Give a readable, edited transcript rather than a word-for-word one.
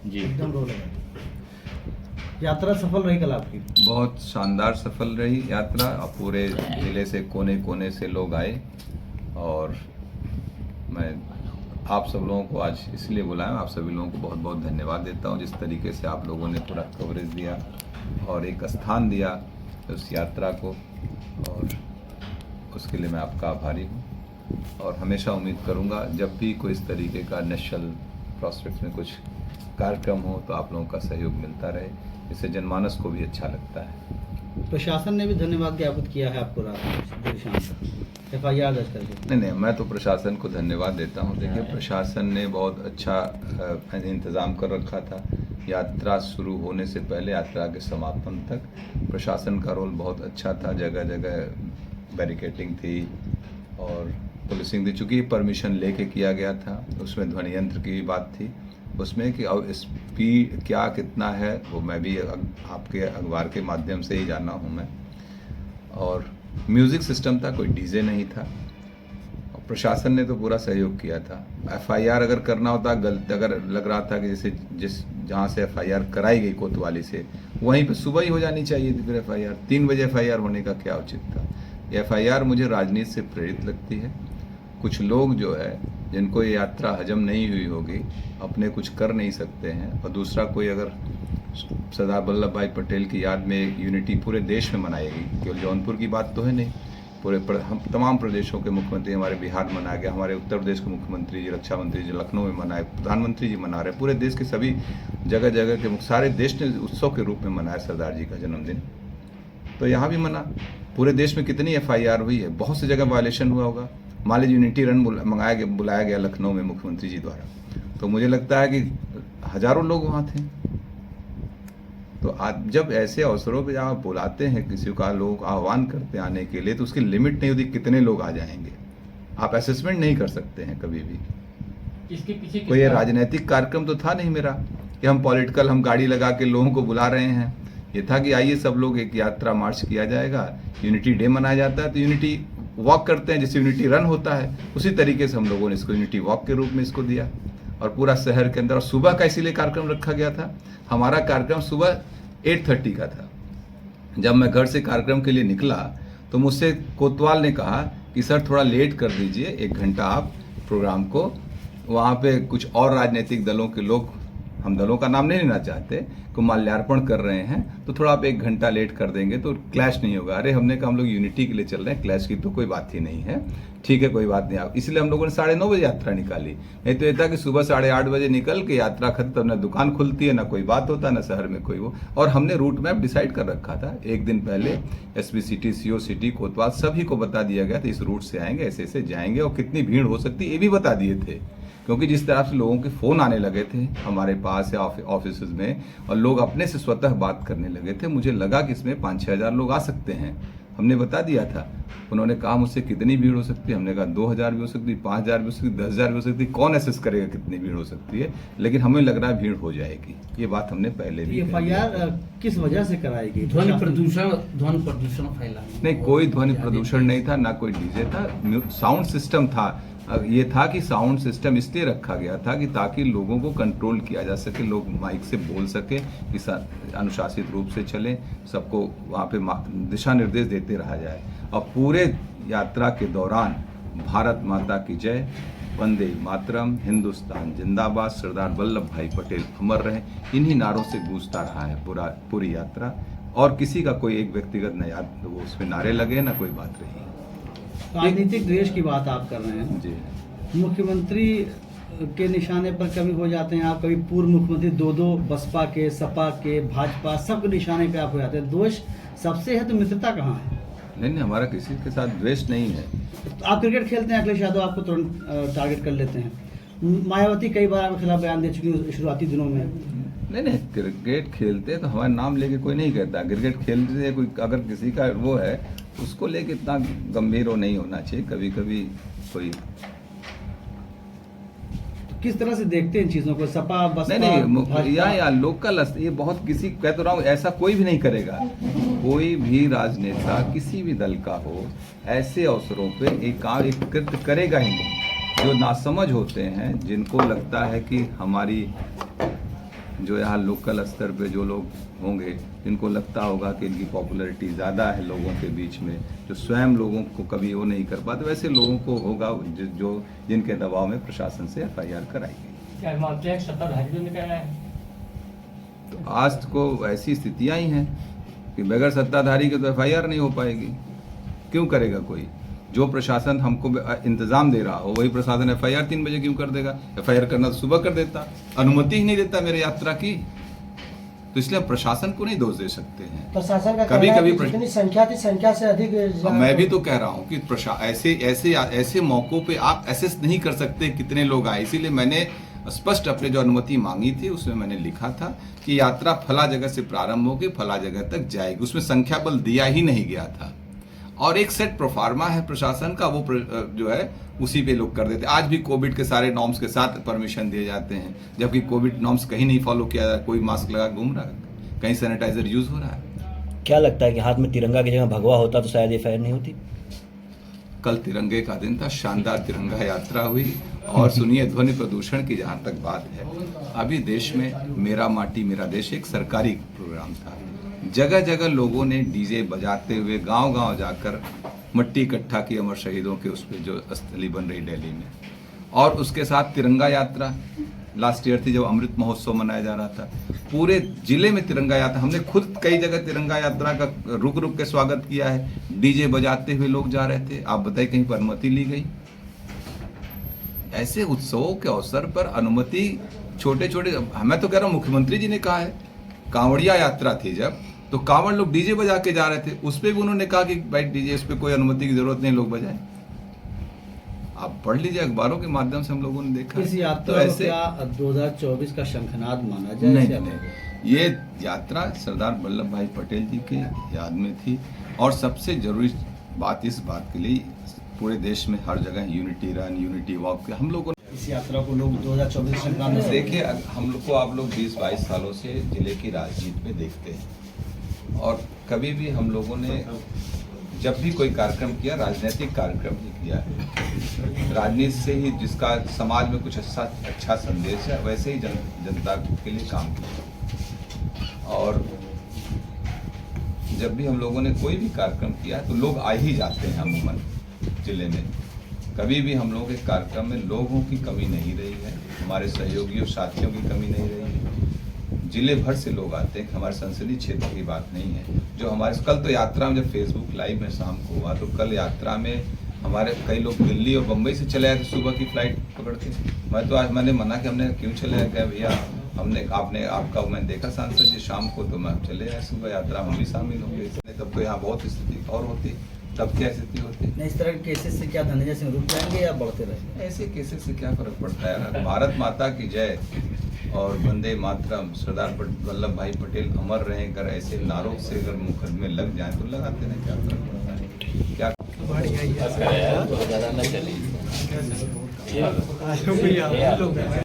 जी एकदम रोल है। यात्रा सफल रही कल आपकी? बहुत शानदार सफल रही यात्रा। अब पूरे जिले से कोने कोने से लोग आए और मैं आप सब लोगों को आज इसलिए बुलाया, आप सभी लोगों को बहुत बहुत धन्यवाद देता हूं जिस तरीके से आप लोगों ने पूरा कवरेज दिया और एक स्थान दिया उस यात्रा को, और उसके लिए मैं आपका आभारी हूं। और हमेशा उम्मीद करूंगा जब भी कोई इस तरीके का नेशनल प्रॉस्पेक्ट में कुछ कार्यक्रम हो तो आप लोगों का सहयोग मिलता रहे, इससे जनमानस को भी अच्छा लगता है। प्रशासन ने भी धन्यवाद ज्ञापित किया है आपको रात देर शाम तक FIR दर्ज करके? नहीं, मैं तो प्रशासन को धन्यवाद देता हूं। देखिए, प्रशासन ने बहुत अच्छा इंतज़ाम कर रखा था। यात्रा शुरू होने से पहले यात्रा के समापन तक प्रशासन का रोल बहुत अच्छा था। जगह जगह बैरिकेडिंग थी और पुलिसिंग थी। चूँकि परमिशन लेके किया गया था, उसमें ध्वनि यंत्र की भी बात थी उसमें कि अब स्पीड क्या कितना है वो मैं भी आपके अखबार के माध्यम से ही जाना हूँ मैं। और म्यूज़िक सिस्टम था, कोई डीजे नहीं था। और प्रशासन ने तो पूरा सहयोग किया था। FIR अगर करना होता, गलत अगर लग रहा था कि जैसे जहाँ से FIR कराई गई कोतवाली से, वहीं पे सुबह ही हो जानी चाहिए थी। फिर FIR 3 बजे FIR होने का क्या उचित था? ये FIR मुझे राजनीति से प्रेरित लगती है। कुछ लोग जो है जिनको ये यात्रा हजम नहीं हुई होगी, अपने कुछ कर नहीं सकते हैं। और दूसरा, कोई अगर सरदार वल्लभ भाई पटेल की याद में यूनिटी पूरे देश में मनाएगी, केवल जौनपुर की बात तो है नहीं, हम तमाम प्रदेशों के मुख्यमंत्री, हमारे बिहार में मनाया गया, हमारे उत्तर प्रदेश के मुख्यमंत्री जी, रक्षा मंत्री जी लखनऊ में मनाए, प्रधानमंत्री जी मना रहे, पूरे देश के सभी जगह जगह के सारे देश ने उत्सव के रूप में मनाया सरदार जी का जन्मदिन। तो यहाँ भी मना। पूरे देश में कितनी FIR हुई है, बहुत सी जगह वायलेशन हुआ होगा। मान लीजिए यूनिटी रन बुलाया गया लखनऊ में मुख्यमंत्री जी द्वारा, तो मुझे लगता है कि हजारों लोग वहाँ थे। तो आज जब ऐसे अवसरों पे आप बुलाते हैं किसी का, लोग आह्वान करते हैं आने के लिए, तो उसकी लिमिट नहीं होती कितने लोग आ जाएंगे। आप असेसमेंट नहीं कर सकते हैं कभी भी। इसके पीछे कोई ये राजनीतिक कार्यक्रम तो था नहीं मेरा कि हम पॉलिटिकल हम गाड़ी लगा के लोगों को बुला रहे हैं। ये था कि आइए सब लोग, एक यात्रा मार्च किया जाएगा, यूनिटी डे मनाया जाता है तो यूनिटी वॉक करते हैं, जैसे यूनिटी रन होता है उसी तरीके से हम लोगों ने इसको यूनिटी वॉक के रूप में इसको दिया। और पूरा शहर के अंदर, और सुबह का इसीलिए कार्यक्रम रखा गया था। हमारा कार्यक्रम सुबह 8:30 का था। जब मैं घर से कार्यक्रम के लिए निकला तो मुझसे कोतवाल ने कहा कि सर थोड़ा लेट कर दीजिए, 1 घंटा आप प्रोग्राम को, वहाँ पे कुछ और राजनीतिक दलों के लोग, हम दलों का नाम नहीं लेना चाहते, को माल्यार्पण कर रहे हैं, तो थोड़ा आप 1 घंटा लेट कर देंगे तो क्लैश नहीं होगा। अरे हमने कहा हम लोग यूनिटी के लिए चल रहे हैं, क्लैश की तो कोई बात ही नहीं है। ठीक है, कोई बात नहीं। आप इसलिए हम लोगों ने 9:30 बजे यात्रा निकाली। नहीं तो ये था कि सुबह 8:30 बजे निकल के यात्रा खत्म, तब ना दुकान खुलती है, ना कोई बात होता, ना शहर में कोई वो। और हमने रूट मैप डिसाइड कर रखा था एक दिन पहले। SP सिटी, CO सिटी, कोतवाल सभी को बता दिया गया था इस रूट से आएंगे, ऐसे ऐसे जाएंगे, और कितनी भीड़ हो सकती है ये भी बता दिए थे। क्योंकि जिस तरह से लोगों के फ़ोन आने लगे थे हमारे पास या ऑफिस में, और लोग अपने से स्वतः बात करने लगे थे, मुझे लगा कि इसमें 5-6 हज़ार लोग आ सकते हैं। हमने बता दिया था। उन्होंने कहा मुझसे कितनी भीड़ हो सकती है, हमने कहा 2,000 भी हो सकती, 5,000 भी हो सकती, 10,000 भी हो सकती, कौन असेस करेगा कितनी भीड़ हो सकती है, लेकिन हमें लग रहा है भीड़ हो जाएगी। ये बात हमने पहले भी FIR किस वजह से कराई गई? ध्वनि प्रदूषण फैला नहीं, कोई ध्वनि प्रदूषण नहीं था, ना कोई डीजे था। साउंड सिस्टम था। ये था कि साउंड सिस्टम इसलिए रखा गया था कि ताकि लोगों को कंट्रोल किया जा सके, लोग माइक से बोल सके, इस अनुशासित रूप से चलें, सबको वहाँ पे दिशा निर्देश देते रहा जाए। और पूरे यात्रा के दौरान भारत माता की जय, वंदे मातरम, हिंदुस्तान जिंदाबाद, सरदार वल्लभ भाई पटेल अमर रहे, इन्हीं नारों से गूंजता रहा है पूरी यात्रा। और किसी का कोई एक व्यक्तिगत न याद वो उसमें नारे लगे, ना कोई बात रही। राजनीतिक द्वेष की बात आप कर रहे हैं जी। मुख्यमंत्री के निशाने पर कभी हो जाते हैं आप, कभी पूर्व मुख्यमंत्री, दो बसपा के, सपा के, भाजपा, सबके निशाने पे आप हो जाते हैं। दोष सबसे है तो मित्रता कहाँ है? नहीं, हमारा किसी के साथ द्वेष नहीं है। आप क्रिकेट खेलते हैं, अखिलेश यादव आपको तुरंत टारगेट कर लेते हैं। मायावती कई बार आपके खिलाफ बयान दे चुकी है शुरुआती दिनों में। नहीं, क्रिकेट खेलते तो हमारा नाम लेके कोई नहीं कहता। क्रिकेट खेलते कोई अगर किसी का वो है, उसको लेके इतना गंभीर वो नहीं होना चाहिए। कभी कभी कोई किस तरह से देखते हैं इन चीजों को? सपा, बसपा, नहीं, या लोकल, ये बहुत किसी, कह तो रहा हूँ, ऐसा कोई भी नहीं करेगा। कोई भी राजनेता किसी भी दल का हो, ऐसे अवसरों पे एक कृत्य करेगा ही नहीं। जो नासमझ होते हैं, जिनको लगता है कि हमारी जो यहाँ लोकल स्तर पे जो लोग होंगे जिनको लगता होगा कि इनकी पॉपुलैरिटी ज़्यादा है लोगों के बीच में, जो स्वयं लोगों को कभी वो नहीं कर पाते, वैसे लोगों को होगा जो जिनके दबाव में प्रशासन से FIR कराई गई। क्या मामले सत्ताधारियों ने कहा है? तो आज को ऐसी स्थितियाँ ही हैं कि बगैर सत्ताधारी के तो FIR नहीं हो पाएगी। क्यों करेगा कोई? जो प्रशासन हमको इंतजाम दे रहा हो वही प्रशासन FIR 3 बजे क्यों कर देगा? FIR करना तो सुबह कर देता, अनुमति ही नहीं देता मेरे यात्रा की। तो इसलिए हम प्रशासन को नहीं दोष दे सकते हैं। प्रशासन का कभी कभी जितनी संख्या थी संख्या से अधिक। मैं भी तो कह रहा हूँ कि ऐसे मौकों पे आप असेस नहीं कर सकते कितने लोग आए। इसीलिए मैंने स्पष्ट अपने जो अनुमति मांगी थी उसमें मैंने लिखा था कि यात्रा फला जगह से प्रारंभ होगी, फला जगह तक जाएगी। उसमें संख्या बल दिया ही नहीं गया था और एक सेट प्रोफार्मा है प्रशासन का, वो जो है उसी पे लोग कर देते। आज भी कोविड के सारे नॉर्म्स के साथ परमिशन दिए जाते हैं, जबकि कोविड नॉर्म्स कहीं नहीं फॉलो किया जा रहा। कोई मास्क लगा घूम रहा है, कहीं सैनिटाइजर यूज हो रहा है। क्या लगता है कि हाथ में तिरंगा की जगह भगवा होता तो शायद FIR नहीं होती? कल तिरंगे का दिन था, शानदार तिरंगा यात्रा हुई। और सुनिए, ध्वनि प्रदूषण की जहाँ तक बात है, अभी देश में मेरा माटी मेरा देश एक सरकारी प्रोग्राम था। जगह जगह लोगों ने डीजे बजाते हुए गांव-गांव जाकर मट्टी इकट्ठा की अमर शहीदों के उस पर जो स्थली बन रही दिल्ली में, और उसके साथ तिरंगा यात्रा लास्ट ईयर थी जब अमृत महोत्सव मनाया जा रहा था। पूरे जिले में तिरंगा यात्रा, हमने खुद कई जगह तिरंगा यात्रा का रुक रुक के स्वागत किया है। डीजे बजाते हुए लोग जा रहे थे। आप बताइए कहीं पर अनुमति ली गई? ऐसे उत्सवों के अवसर पर अनुमति छोटे छोटे, मैं तो कह रहा हूँ मुख्यमंत्री जी ने कहा है, कांवड़िया यात्रा थी जब, तो कांवड़ लोग डीजे बजा के जा रहे थे, उस पर भी उन्होंने कहा कि भाई डीजे, इस पर कोई अनुमति की जरूरत नहीं, लोग बजाएं। आप पढ़ लीजिए, अखबारों के माध्यम से हम लोगों ने देखा। इस यात्रा तो को ऐसे क्या 2024 का शंखनाद माना जाए? नहीं, ये यात्रा सरदार वल्लभ भाई पटेल जी के याद में थी। और सबसे जरूरी बात इस बात के लिए पूरे देश में हर जगह यूनिटी रन, यूनिटी वॉक, हम लोगों इस यात्रा को लोग 2024 शंखनाद में देखिए, हम लोग को आप लोग 20-22 सालों से जिले की राजनीति में देखते हैं, और कभी भी हम लोगों ने जब भी कोई कार्यक्रम किया, राजनीतिक कार्यक्रम ही किया है। राजनीति से ही जिसका समाज में कुछ अच्छा संदेश है, वैसे ही जनता के लिए काम किया। और जब भी हम लोगों ने कोई भी कार्यक्रम किया तो लोग आ ही जाते हैं अमूमन जिले में। कभी भी हम लोगों के कार्यक्रम में लोगों की कमी नहीं रही है, हमारे सहयोगियों साथियों की कमी नहीं रही है। जिले भर से लोग आते हैं, हमारे संसदीय क्षेत्र की बात नहीं है। जो हमारे कल तो यात्रा में जब फेसबुक लाइव में शाम को हुआ, तो कल यात्रा में हमारे कई लोग दिल्ली और बम्बई से चले आए थे सुबह की फ्लाइट पकड़ के। मैं तो आज मैंने मना कि हमने क्यों चले आए, क्या भैया मैंने देखा सांसद जी शाम को, तो मैं चले आए सुबह यात्रा, हम भी शामिल होंगे। तब तो यहाँ बहुत स्थिति और होती, तब क्या स्थिति होती? इस तरह के केसेस से क्या धनंजय सिंह रुक जाएंगे या बढ़ते रहेंगे? ऐसे केसेस से क्या फर्क पड़ता है? भारत माता की जय और वंदे मातरम, सरदार वल्लभ भाई पटेल अमर रहे, अगर ऐसे नारों से अगर मुकदमे लग जाए तो लगाते हैं, क्या फर्क पड़ता है? क्या ज़्यादा न चली